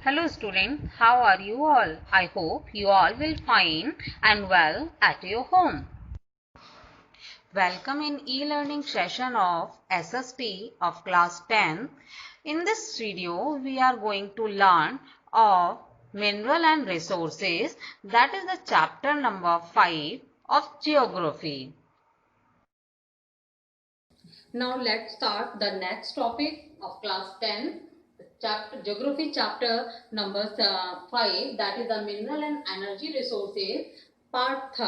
Hello student, how are you all? I hope you all will fine and well at your home. Welcome in e-learning session of SST of class 10. In this video, we are going to learn of mineral and resources, that is the chapter number 5 of geography. Now let's start the next topic of class 10. Geography chapter number 5, that is the mineral and energy resources, part 3.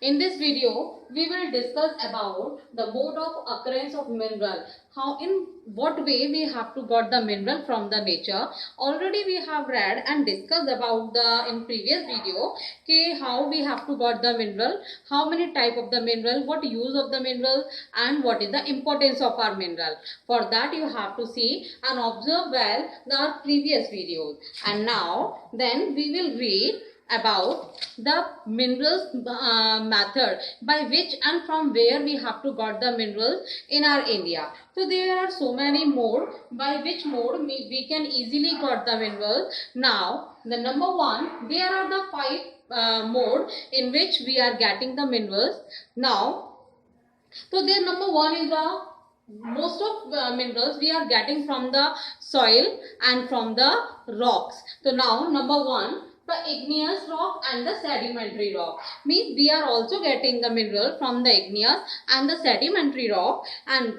In this video we will discuss about the mode of occurrence of mineral, in what way we have to got the mineral from the nature. Already we have read and discussed about in previous video how we have to got the mineral, how many type of the mineral, what use of the mineral, and what is the importance of our mineral. For that you have to see and observe well the previous videos. And now then we will read about the minerals method by which and from where we have to got the minerals in our India. So there are so many modes by which mode we can easily got the minerals. Now the number 1, there are the 5 mode in which we are getting the minerals. Now so their number 1 is the most of minerals we are getting from the soil and from the rocks. So now number 1, the igneous rock and the sedimentary rock, means we are also getting the mineral from the igneous and the sedimentary rock, and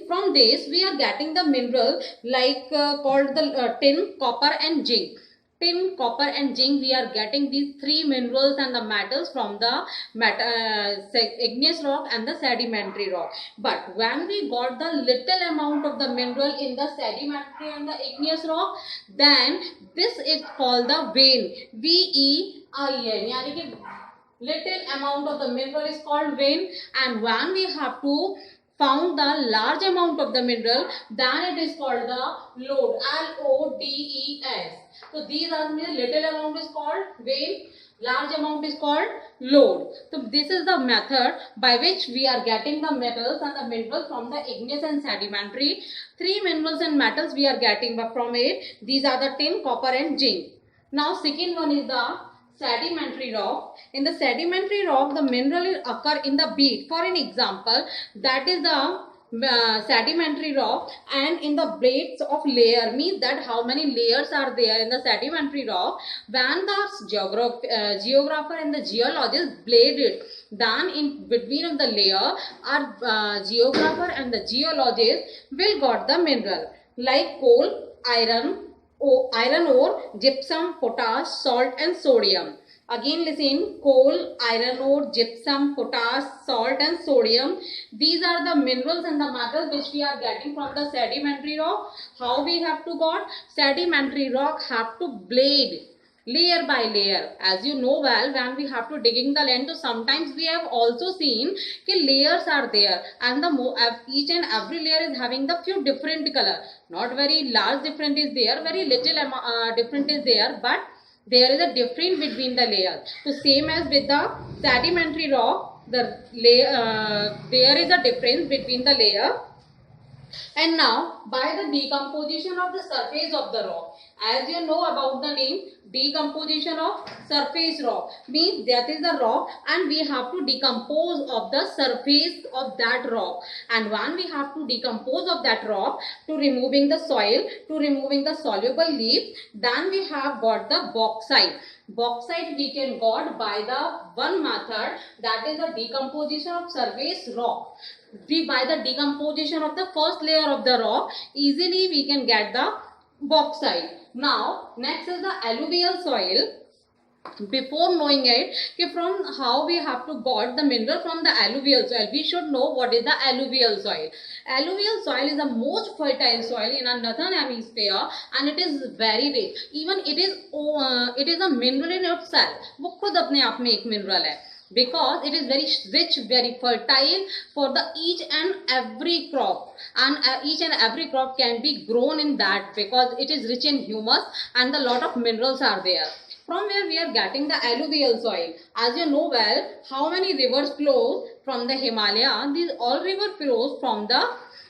from this we are getting the mineral like called the tin, copper and zinc. Tin, copper and zinc, we are getting these 3 minerals and the metals from the igneous rock and the sedimentary rock. But when we got the little amount of the mineral in the sedimentary and the igneous rock, then this is called the vein. V-E-I-N. Yani little amount of the mineral is called vein, and when we have to found the large amount of the mineral, then it is called the lode. L-O-D-E-S. So these are the little amount is called vein, large amount is called lode. So this is the method by which we are getting the metals and the minerals from the igneous and sedimentary. 3 minerals and metals we are getting from it. These are the tin, copper and zinc. Now second one is the sedimentary rock. In the sedimentary rock, the mineral occur in the bead. For an example, that is the sedimentary rock, and in the blades of layer, means that how many layers are there in the sedimentary rock. When the geographer and the geologist blade it, then in between of the layer, our geographer and the geologist will got the mineral like coal, iron ore, gypsum, potash, salt and sodium. Again listen, coal, iron ore, gypsum, potash, salt and sodium. These are the minerals and the metals which we are getting from the sedimentary rock. How we have to got? Sedimentary rock have to blade layer by layer. As you know well, when we have to digging the land, so sometimes we have also seen layers are there, and each and every layer is having the few different color. Not very large difference is there, very little difference is there, but there is a difference between the layers. So same as with the sedimentary rock, the layer there is a difference between the layer. And now by the decomposition of the surface of the rock, as you know about the name, decomposition of surface rock, means that is the rock and we have to decompose of the surface of that rock. And when we have to decompose of that rock to removing the soil, to removing the soluble leaves, then we have got the bauxite. Bauxite we can got by the one method, that is the decomposition of surface rock. By the decomposition of the first layer of the rock, easily we can get the bauxite. Now next is the alluvial soil. Before knowing it, from how we have to got the mineral from the alluvial soil, we should know what is the alluvial soil. Alluvial soil is the most fertile soil in our northern hemisphere, and it is very rich. Even it is a mineral in itself. वो खुद अपने आप में एक mineral है, because it is very rich, very fertile for the each and every crop, and each and every crop can be grown in that, because it is rich in humus and a lot of minerals are there. From where we are getting the alluvial soil, as you know well, how many rivers flow from the Himalaya? These all river flows from the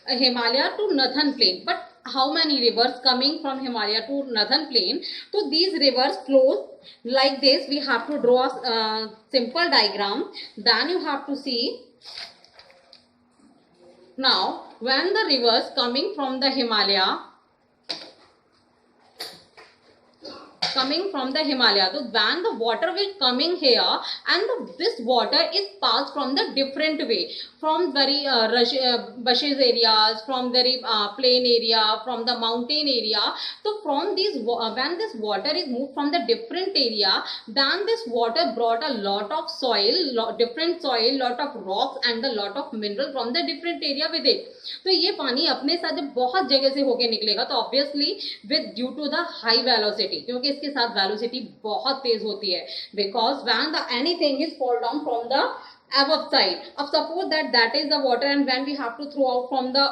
Himalaya to northern plain, but how many rivers coming from Himalaya to northern plain. So these rivers flow like this. We have to draw a simple diagram. Then you have to see. Now when the rivers coming from the Himalaya, so when the water will coming here, and this water is passed from the different way, from very bushes areas, from very plain area, from the mountain area. So from these when this water is moved from the different area, then this water brought a lot of soil, different soil, lot of rocks and a lot of mineral from the different area with it. तो ये पानी अपने साथ जब बहुत जगह से होके निकलेगा तो obviously with due to the high velocity, क्योंकि इसके साथ वेलोसिटी बहुत तेज होती है, because when the anything is fall down from the above side. Of suppose that is the water, and when we have to throw out from the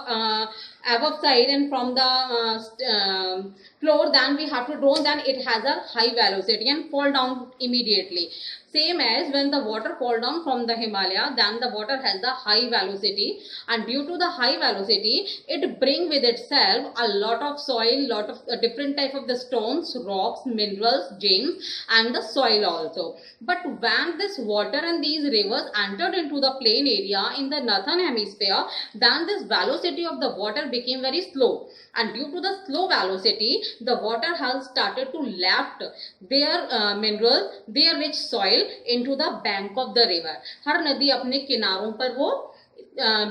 above side and from the floor, then we have to draw, then it has a high velocity and fall down immediately. Same as when the water fall down from the Himalaya, then the water has the high velocity, and due to the high velocity it bring with itself a lot of soil, lot of different type of the stones, rocks, minerals, gems and the soil also. But when this water and these rivers entered into the plain area in the northern hemisphere, then this velocity of the water became very slow, and due to the slow velocity the water has started to left their minerals, their rich soil into the bank of the river. हर नदी अपने किनारों पर वो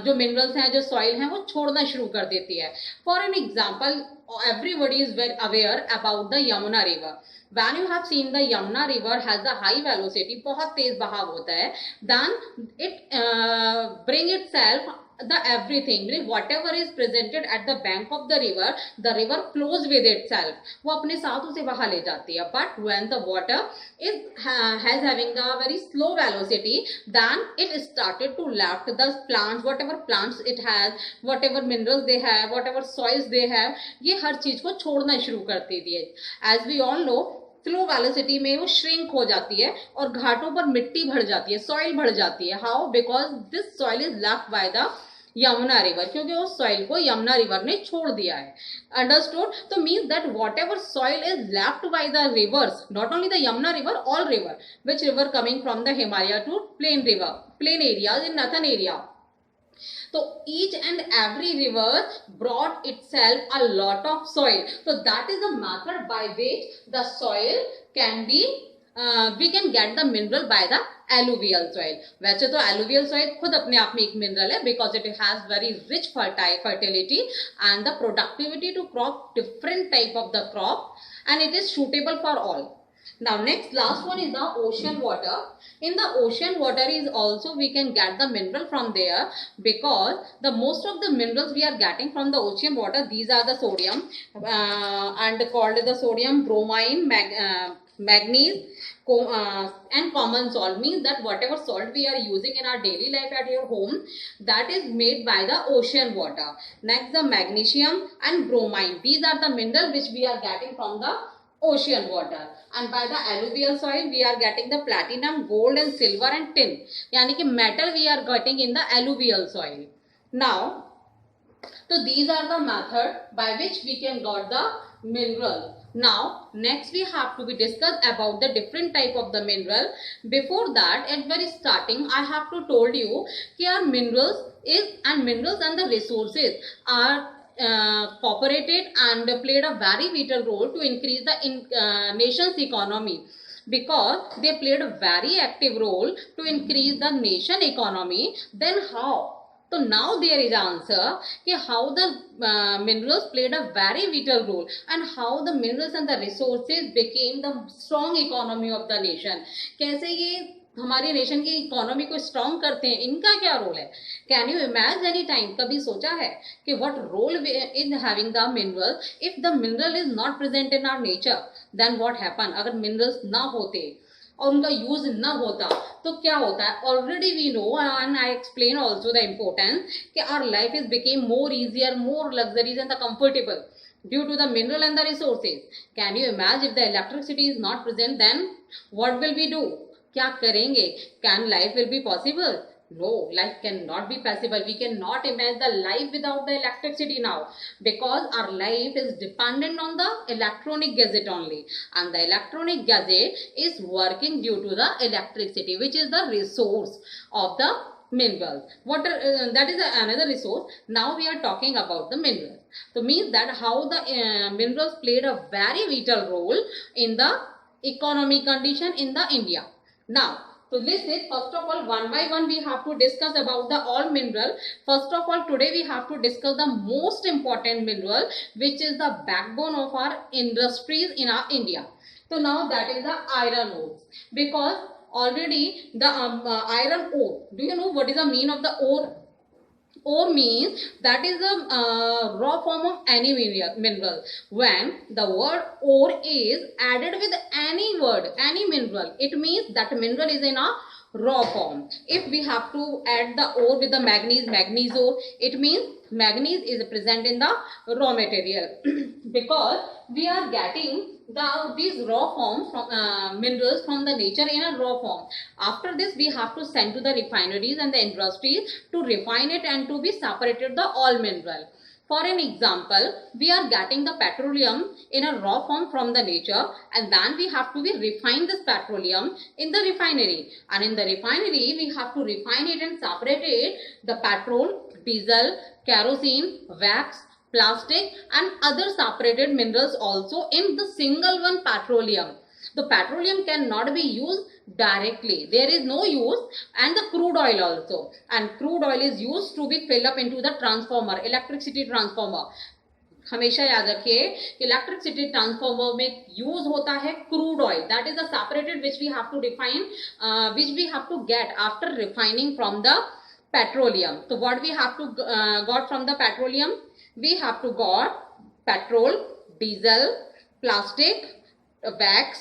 जो minerals हैं, जो soil हैं, वो छोड़ना शुरू कर देती है. For an example, everybody is very aware about the Yamuna river. When you have seen the Yamuna river has a high velocity, बहुत तेज बहाव होता है, then it bring itself the everything, whatever is presented at the bank of the river flows with itself, वो अपने साथ उसे बहा ले जाती है. But when the water is has having a very slow velocity, then it started to left the plants, whatever plants it has, whatever minerals they have, whatever soils they have, ये हर चीज को छोड़ना शुरू करती है. As we all know, slow velocity में वो shrink हो जाती है और घाटों पर मिट्टी भर जाती है, सॉइल भर जाती है. How? Because this soil is left by the Yamuna river, क्योंकि उस सॉइल को यमुना रिवर ने छोड़ दिया है. अंडरस्टूड? तो means that whatever soil is left by the rivers, not only the Yamuna river, all river, which river coming from the Himalaya to plain river, plain areas in northern area. So each and every river brought itself a lot of soil. So that is the method by which the soil can be, we can get the mineral by the alluvial soil. वैसे तो alluvial soil खुद अपने आप में एक mineral है, because it has very rich fertility and the productivity to crop different type of the crop, and it is suitable for all. Now next, last one is the ocean water. In the ocean water is also we can get the mineral from there, because the most of the minerals we are getting from the ocean water, these are the sodium and called the sodium, bromine, manganese and common salt. Means that whatever salt we are using in our daily life at your home, that is made by the ocean water. Next, the magnesium and bromine, these are the minerals which we are getting from the ocean water. And by the alluvial soil we are getting the platinum, gold and silver and tin, यानी कि metal we are getting in the alluvial soil. Now, so these are the method by which we can got the mineral. Now next we have to be discuss about the different type of the mineral. Before that, at very starting I have to told you कि our minerals and the resources are cooperated and played a very vital role to increase the nation's economy, because they played a very active role to increase the nation economy. Then how? So now there is answer कि how the minerals played a very vital role, and how the minerals and the resources became the strong economy of the nation. कैसे ये हमारे nation की economy को strong करते हैं, इनका क्या रोल है? Can you imagine any time, कभी सोचा है कि what role in having the mineral? If the mineral is not present in our nature, then what happen? अगर मिनरल्स ना होते और उनका यूज ना होता तो क्या होता है? Already we know and I explain also the importance कि our life is became more easier, more luxuries and the comfortable due to the mineral and the resources. Can you imagine if the electricity is not present, then what will we do? क्या करेंगे? Can life will be possible? No, life cannot be possible. We cannot imagine the life without the electricity now, because our life is dependent on the electronic gadget only, and the electronic gadget is working due to the electricity, which is the resource of the minerals. Water, that is another resource. Now we are talking about the minerals. So means that how the minerals played a very vital role in the economic condition in the India. Now, so listen, first of all, one by one we have to discuss about the all mineral. First of all, today we have to discuss the most important mineral, which is the backbone of our industries in our India. So now that is the iron ore, because already the iron ore. Do you know what is the meaning of the ore? Ore means that is a raw form of any mineral. When the word ore is added with any word, any mineral, it means that mineral is in a raw form. If we have to add the ore with the manganese ore, it means manganese is present in the raw material. Because we are getting these raw forms from minerals from the nature in a raw form. After this, we have to send to the refineries and the industries to refine it and to be separated the all mineral. For an example, we are getting the petroleum in a raw form from the nature, and then we have to be refine this petroleum in the refinery, and in the refinery we have to refine it and separate it the petrol, diesel, kerosene, wax, plastic and other separated minerals also in the single one petroleum. The petroleum cannot be used directly. There is no use, and the crude oil also. And crude oil is used to be filled up into the transformer, electricity transformer. हमेशा याद रखिए कि electricity transformer में use होता है crude oil, that is the separated which we have to refine, which we have to get after refining from the petroleum. So what we have to got from the petroleum? We have to got petrol, diesel, plastic, wax,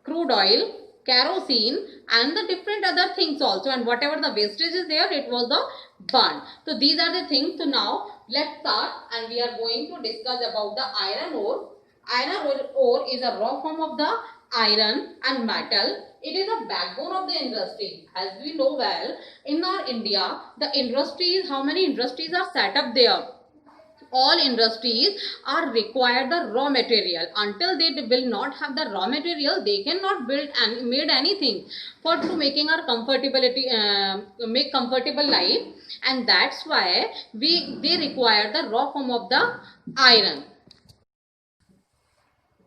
crude oil, kerosene and the different other things also, and whatever the wastage is there, it was the burn. So these are the things. So now let's start, and we are going to discuss about the iron ore. Iron ore is a raw form of the iron and metal. It is a backbone of the industry. As we know well, in our India, the industries, how many industries are set up there? All industries are required the raw material. Until they will not have the raw material, they cannot build and made anything for to making our comfortability, make comfortable life, and that's why they require the raw form of the iron.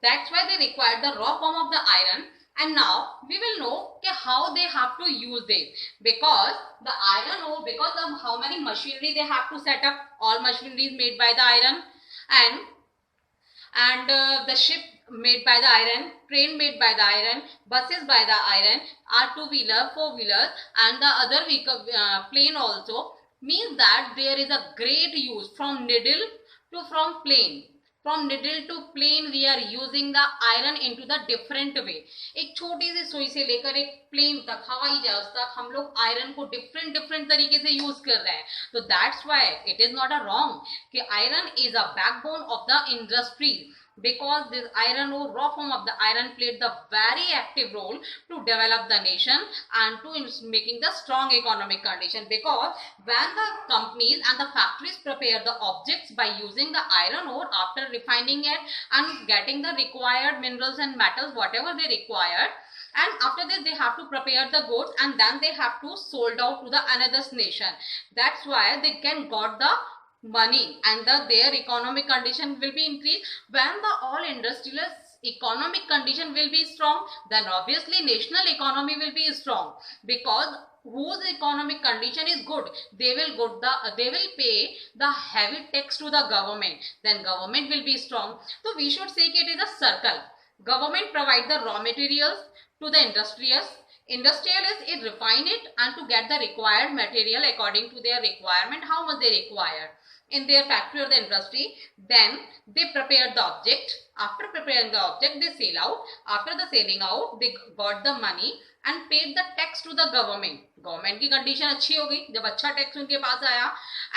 That's why they require the raw form of the iron. And now we will know how they have to use it, because the iron ore, because of how many machinery they have to set up, all machinery is made by the iron, and the ship made by the iron, train made by the iron, buses by the iron, are two-wheeler, four-wheelers and the other vehicle, plane also, means that there is a great use from needle to from plane. From needle to plane we are using the iron into the different way. एक छोटी सी सुई से लेकर एक plane तक, हवाई जहाज तक हम लोग आयरन को डिफरेंट तरीके से यूज कर रहे हैं. तो that's why it is not a wrong कि iron is a backbone of the industry, because this iron ore, raw form of the iron, played the very active role to develop the nation and to making the strong economic condition. Because when the companies and the factories prepare the objects by using the iron ore after refining it and getting the required minerals and metals whatever they require, and after this they have to prepare the goods and then they have to sold out to the another nation. That's why they can got the money and their economic condition will be increased. When the all industrial economic condition will be strong, then obviously national economy will be strong, because whose economic condition is good, they will pay the heavy tax to the government, then government will be strong. So we should say it is a circle. Government provide the raw materials to the industrialists it refine it and to get the required material according to their requirement, how much they require in their factory or the industry. Then they prepare the object. After preparing the object, they sell out. After the selling out, they got the money and paid the tax to the government. Government की condition अच्छी हो गई जब अच्छा tax उनके पास आया,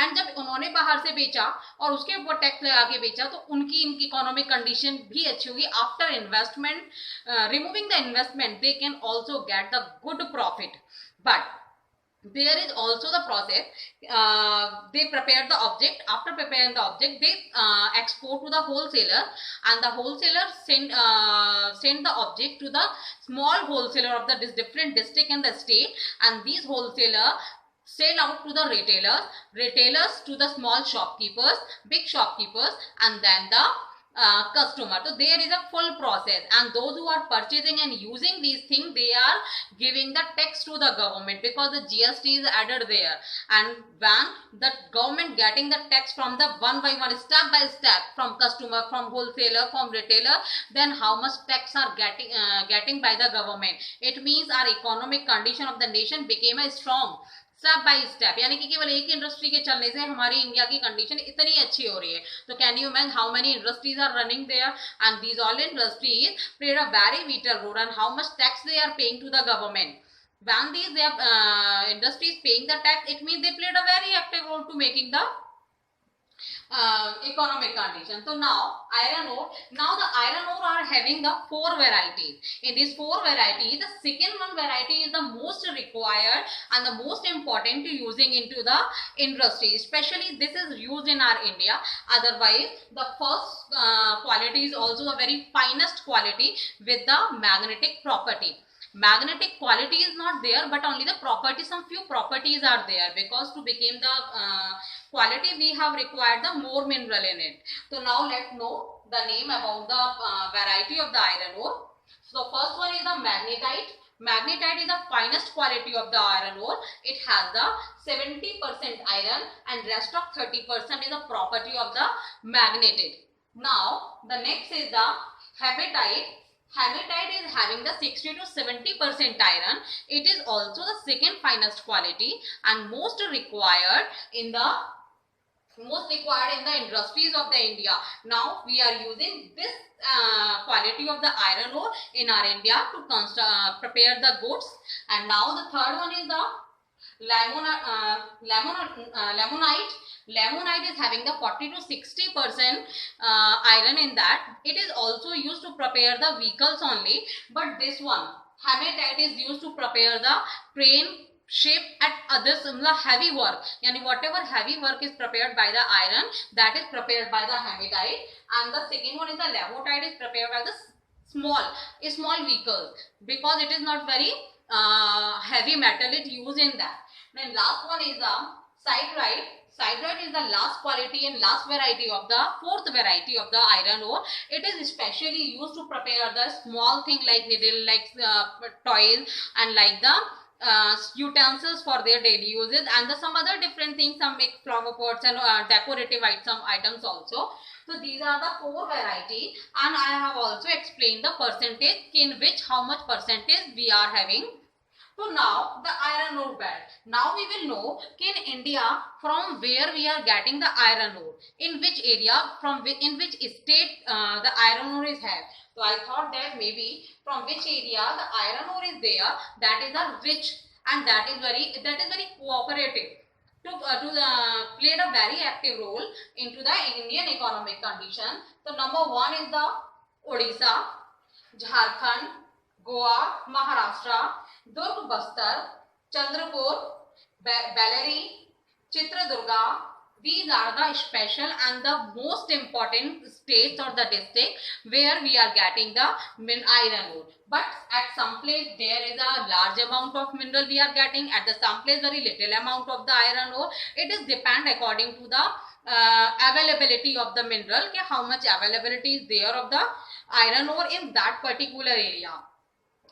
and जब उन्होंने बाहर से बेचा और उसके ऊपर टैक्स लगा के बेचा तो उनकी इकोनॉमिक कंडीशन भी अच्छी होगी. After investment, removing the investment, they can also get the good profit. But there is also the process. They prepare the object. After preparing the object, they export to the wholesaler, and the wholesaler send the object to the small wholesaler of the different district and the state, and these wholesaler sell out to the retailers to the small shopkeepers, big shopkeepers, and then the customer. So there is a full process, and those who are purchasing and using these things, they are giving the tax to the government, because the GST is added there. And when the government getting the tax from the one by one, step by step, from customer, from wholesaler, from retailer, then how much tax are getting by the government. It means our economic condition of the nation became a strong step by step, यानी कि केवल एक industry के चलने से हमारी India की condition इतनी अच्छी हो रही है. तो can you imagine how many industries are running there, and these all industries played a very vital role, and how much tax they are paying to the government. When these industries paying the tax, it means they played a very active role to making the economic condition. So now iron ore, now the iron ore are having the 4 varieties. In these 4 varieties, the second one variety is the most required and the most important to using into the industry. Especially this is used in our India. Otherwise, the first quality is also a very finest quality with the magnetic property. Magnetic quality is not there, but only the property, some few properties are there, because to become the quality we have required the more mineral in it. So now let's know the name about the variety of the iron ore. So first one is the magnetite. Magnetite is the finest quality of the iron ore. It has the 70% iron and rest of 30% is the property of the magnetate. Now the next is the hematite. Hematite is having the 60 to 70% iron. It is also the second finest quality and most required in the industries of the India. Now we are using this quality of the iron ore in our India to prepare the goods. And now the third one is the limonite. Limonite is having the 40 to 60% iron in that. It is also used to prepare the vehicles only, but this one hematite is used to prepare the crane, ship and other similar heavy work. Yani whatever heavy work is prepared by the iron, that is prepared by the hematite. And the second one is the limonite, is prepared by the small vehicles, because it is not very heavy metal it used in that. Then last one is the siderite. Siderite is the last quality and last variety of the fourth variety of the iron ore. It is especially used to prepare the small thing like needle, like toys, and like the utensils for their daily uses, and some other different things. Some make flower pots and decorative items also. So these are the 4 variety, and I have also explained the percentage in which how much percentage we are having. So now the iron ore belt. Now we will know in India from where we are getting the iron ore, in which area, in which state the iron ore is had. So I thought that maybe from which area the iron ore is there, that is the rich, and that is very cooperative to played a very active role into the Indian economic condition. So number 1 is the Odisha, Jharkhand, Goa, Maharashtra, Durg Bastar, Chandrapur, Bellary, Chitradurga. These are the special and the most important states or the district where we are getting the iron ore. But at some place there is a large amount of mineral we are getting, at the some place very little amount of the iron ore. It is depend according to the availability of the mineral, how much availability is there of the iron ore in that particular area.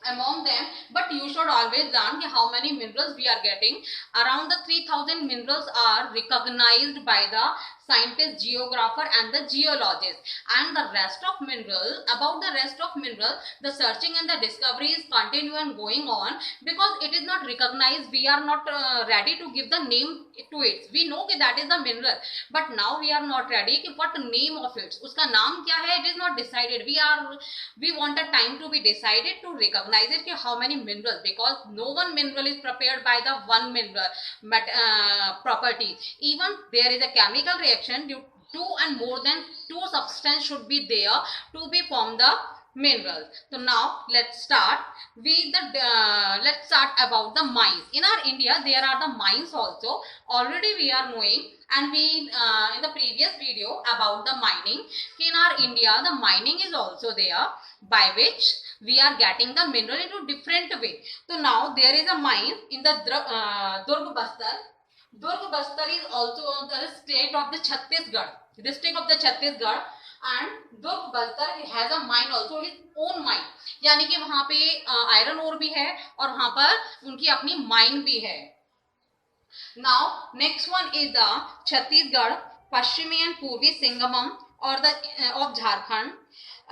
Among them, but you should always learn how many minerals we are getting. Around the 3000 minerals are recognized by the scientist, geographer and the geologist, and the rest of minerals, about the rest of minerals, the searching and the discovery is continue and going on, because it is not recognized. We are not ready to give the name to it. We know that is the mineral, but now we are not ready what name of it, uska naam kya hai, it is not decided. We want a time to be decided to recognize it how many minerals, because no one mineral is prepared by the one mineral property. Even there is a chemical reaction, 2 and more than 2 substance should be there to be form the minerals. So now let's start with the let's start about the mines. In our India there are the mines also. Already we are knowing, and we in the previous video about the mining. In our India the mining is also there, by which we are getting the mineral into different way. So now there is a mine in the Durg Bastar. Durg Bastar is also on the state of the Chhattisgarh, district of the Chhattisgarh, and Durg Bastar has a mine also, his own mine, यानी कि वहां पे iron ore भी है और वहां पर उनकी अपनी माइन भी है. Now next one is the Chhattisgarh, Pashchimi and Purvi Singamam or the of Jharkhand,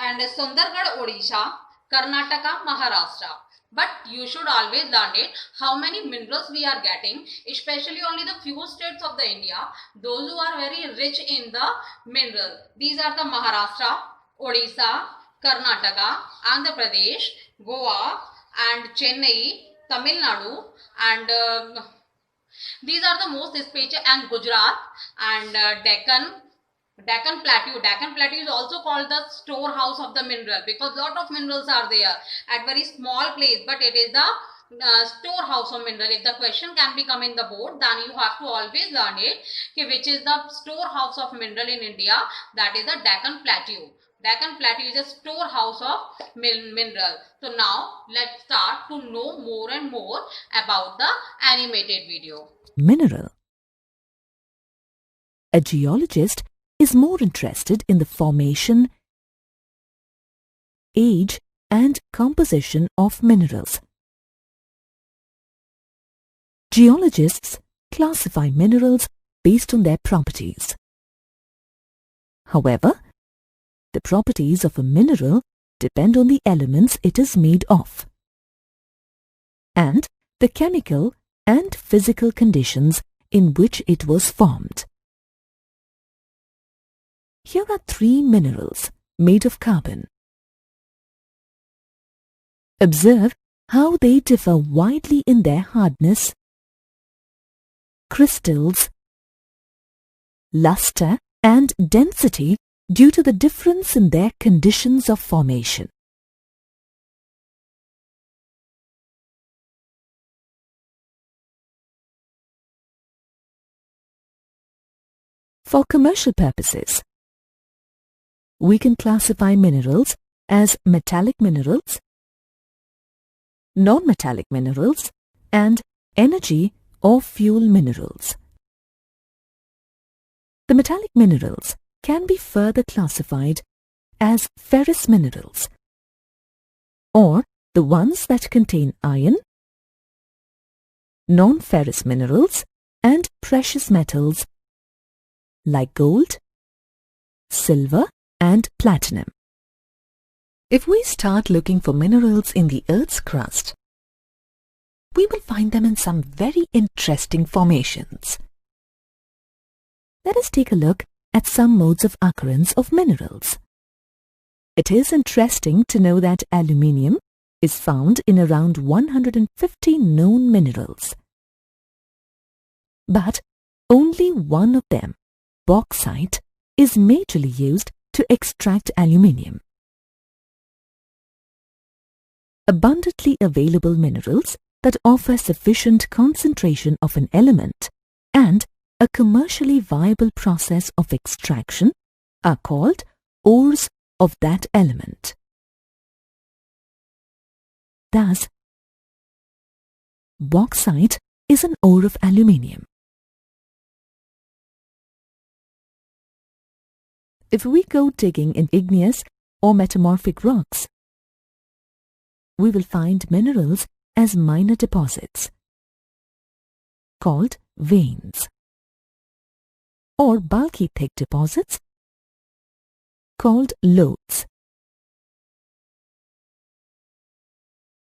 and Sundargarh Odisha, Karnataka, Maharashtra. But you should always learn it how many minerals we are getting, especially only the few states of the India, those who are very rich in the mineral. These are the Maharashtra, Odisha, Karnataka, Andhra Pradesh, Goa, and Chennai, Tamil Nadu, and these are the most special, and Gujarat, and Deccan Plateau. Deccan Plateau is also called the storehouse of the mineral because lot of minerals are there at very small place, but it is the storehouse of mineral. If the question can be come in the board, then you have to always learn it, which is the storehouse of mineral in India. That is the Deccan Plateau. Deccan Plateau is a storehouse of mineral. So now let's start to know more and more about the animated video. Mineral. A geologist is more interested in the formation, age, and composition of minerals. Geologists classify minerals based on their properties. However, the properties of a mineral depend on the elements it is made of and the chemical and physical conditions in which it was formed. Here are 3 minerals made of carbon. Observe how they differ widely in their hardness, crystals, luster, and density due to the difference in their conditions of formation. For commercial purposes, we can classify minerals as metallic minerals, non-metallic minerals, and energy or fuel minerals. The metallic minerals can be further classified as ferrous minerals, or the ones that contain iron, non-ferrous minerals, and precious metals like gold, silver, and platinum. If we start looking for minerals in the Earth's crust, we will find them in some very interesting formations. Let us take a look at some modes of occurrence of minerals. It is interesting to know that aluminium is found in around 150 known minerals. But only one of them, bauxite, is majorly used to extract aluminium. Abundantly available minerals that offer sufficient concentration of an element and a commercially viable process of extraction are called ores of that element. Thus, bauxite is an ore of aluminium. If we go digging in igneous or metamorphic rocks, we will find minerals as minor deposits, called veins, or bulky thick deposits, called lodes.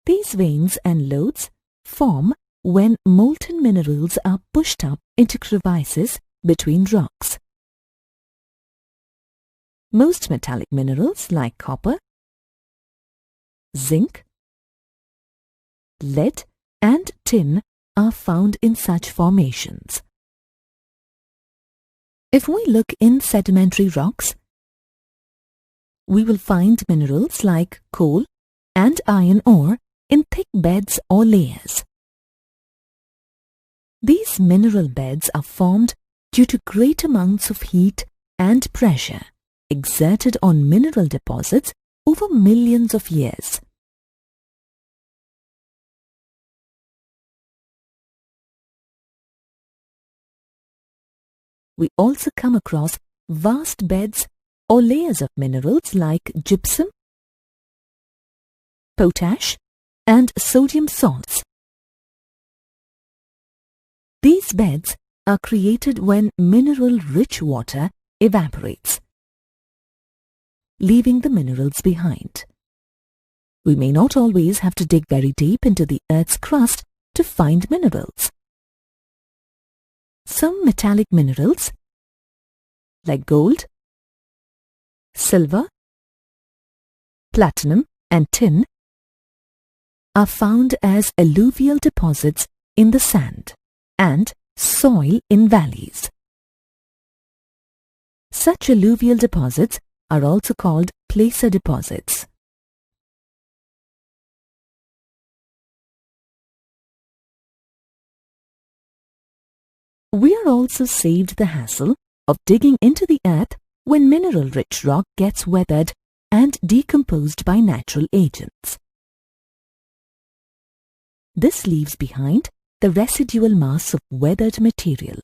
These veins and lodes form when molten minerals are pushed up into crevices between rocks. Most metallic minerals like copper, zinc, lead, and tin are found in such formations. If we look in sedimentary rocks, we will find minerals like coal and iron ore in thick beds or layers. These mineral beds are formed due to great amounts of heat and pressure exerted on mineral deposits over millions of years. We also come across vast beds or layers of minerals like gypsum, potash, and sodium salts. These beds are created when mineral-rich water evaporates, leaving the minerals behind. We may not always have to dig very deep into the Earth's crust to find minerals. Some metallic minerals, like gold, silver, platinum, and tin, are found as alluvial deposits in the sand and soil in valleys. Such alluvial deposits are also called placer deposits. We are also saved the hassle of digging into the earth when mineral-rich rock gets weathered and decomposed by natural agents. This leaves behind the residual mass of weathered material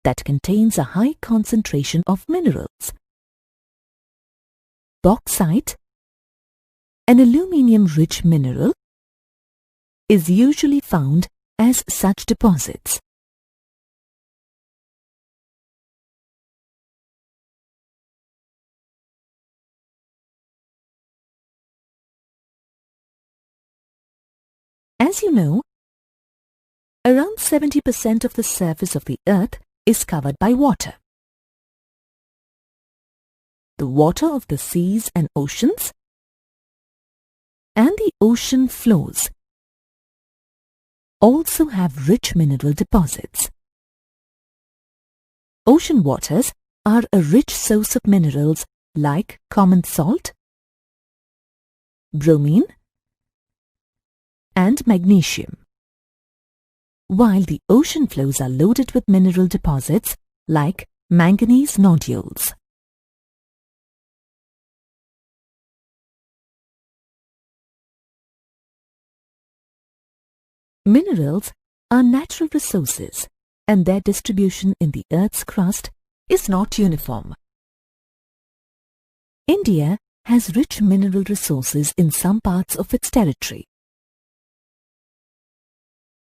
that contains a high concentration of minerals. Bauxite, an aluminium-rich mineral, is usually found as such deposits. As you know, around 70% of the surface of the earth is covered by water. The water of the seas and oceans and the ocean floors also have rich mineral deposits. Ocean waters are a rich source of minerals like common salt, bromine, and magnesium, while the ocean floors are loaded with mineral deposits like manganese nodules. Minerals are natural resources, and their distribution in the Earth's crust is not uniform. India has rich mineral resources in some parts of its territory.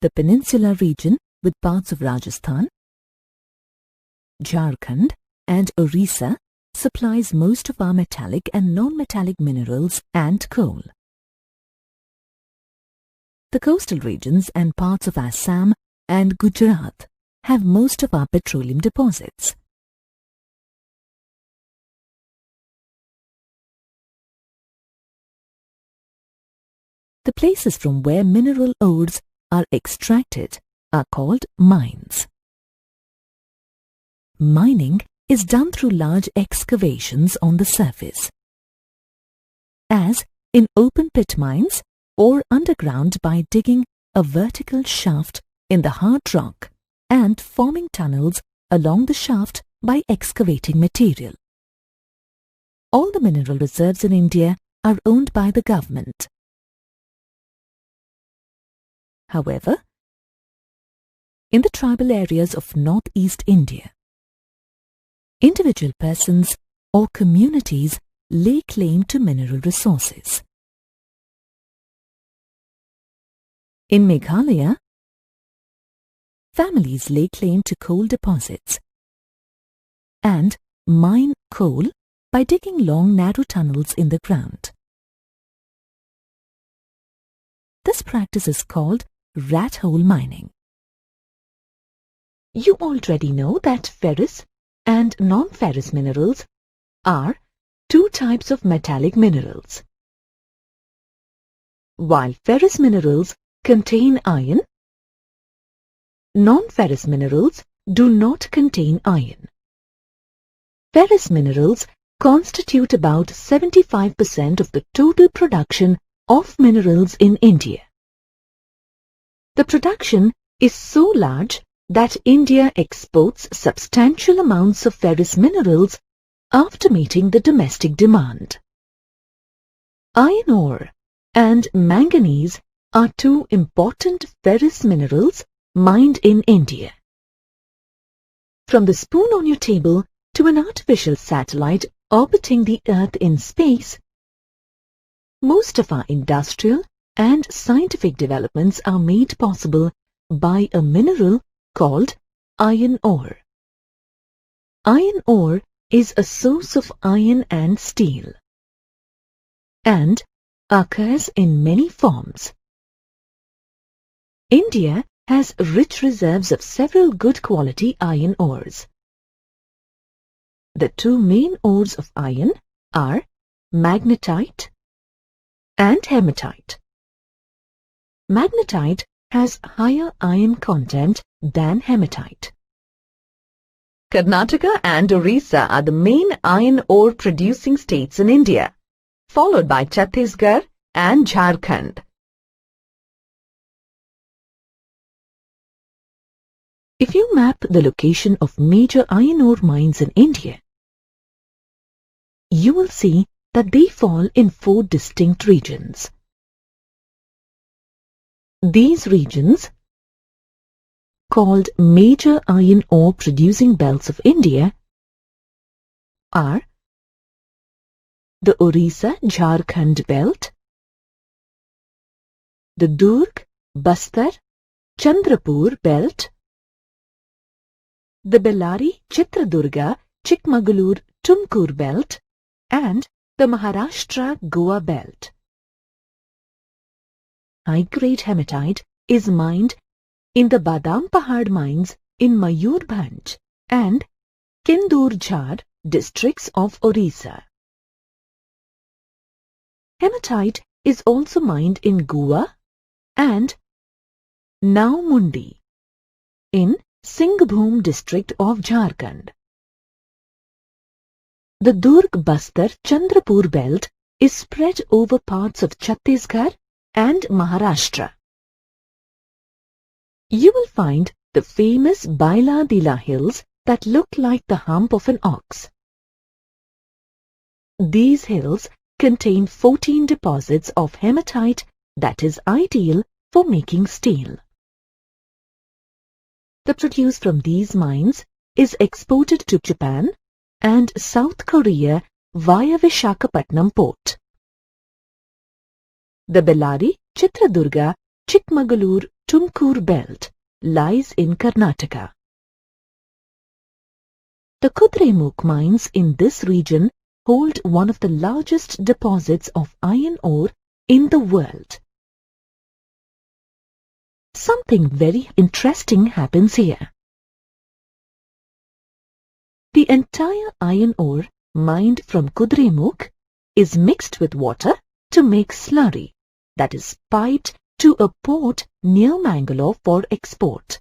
The peninsular region with parts of Rajasthan, Jharkhand and Orissa supplies most of our metallic and non-metallic minerals and coal. The coastal regions and parts of Assam and Gujarat have most of our petroleum deposits. The places from where mineral ores are extracted are called mines. Mining is done through large excavations on the surface, as in open pit mines, or underground by digging a vertical shaft in the hard rock and forming tunnels along the shaft by excavating material. All the mineral reserves in India are owned by the government. However, in the tribal areas of northeast India, individual persons or communities lay claim to mineral resources. In Meghalaya, families lay claim to coal deposits and mine coal by digging long narrow tunnels in the ground. This practice is called rat hole mining. You already know that ferrous and non-ferrous minerals are two types of metallic minerals. While ferrous minerals contain iron, non-ferrous minerals do not contain iron. Ferrous minerals constitute about 75% of the total production of minerals in India. The production is so large that India exports substantial amounts of ferrous minerals after meeting the domestic demand. Iron ore and manganese are two important ferrous minerals mined in India. From the spoon on your table to an artificial satellite orbiting the Earth in space, most of our industrial and scientific developments are made possible by a mineral called iron ore. Iron ore is a source of iron and steel and occurs in many forms. India has rich reserves of several good quality iron ores. The two main ores of iron are magnetite and hematite. Magnetite has higher iron content than hematite. Karnataka and Orissa are the main iron ore producing states in India, followed by Chhattisgarh and Jharkhand. If you map the location of major iron ore mines in India, you will see that they fall in 4 distinct regions. These regions, called major iron ore producing belts of India, are the Orissa-Jharkhand belt, the Durg, Bastar, Chandrapur belt, the Bellary, Chitradurga, Chikmagalur, Tumkur belt, and the Maharashtra Goa belt. High-grade hematite is mined in the Badam Pahad mines in Mayurbhanj and Kindur-Jhar districts of Orissa. Hematite is also mined in Goa and Naumundi in Singhbhum district of Jharkhand. The Durg-Bastar Chandrapur belt is spread over parts of Chhattisgarh and Maharashtra. You will find the famous Baila Dila hills that look like the hump of an ox. These hills contain 14 deposits of hematite that is ideal for making steel. The produce from these mines is exported to Japan and South Korea via Vishakhapatnam port. The Bellary, Chitradurga, Chikmagalur, Tumkur belt lies in Karnataka. The Kudremukh mines in this region hold one of the largest deposits of iron ore in the world. Something very interesting happens here. The entire iron ore mined from Kudremukh is mixed with water to make slurry that is piped to a port near Mangalore for export.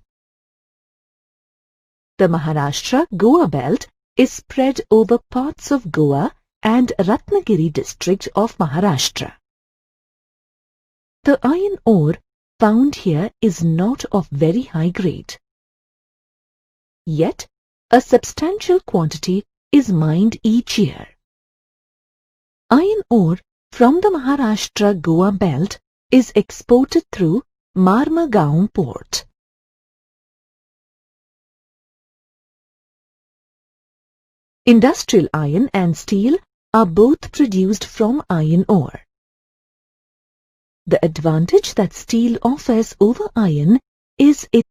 The Maharashtra Goa belt is spread over parts of Goa and Ratnagiri district of Maharashtra. The iron ore found here is not of very high grade. Yet, a substantial quantity is mined each year. Iron ore from the Maharashtra Goa belt is exported through Marmagaon port. Industrial iron and steel are both produced from iron ore. The advantage that steel offers over iron is its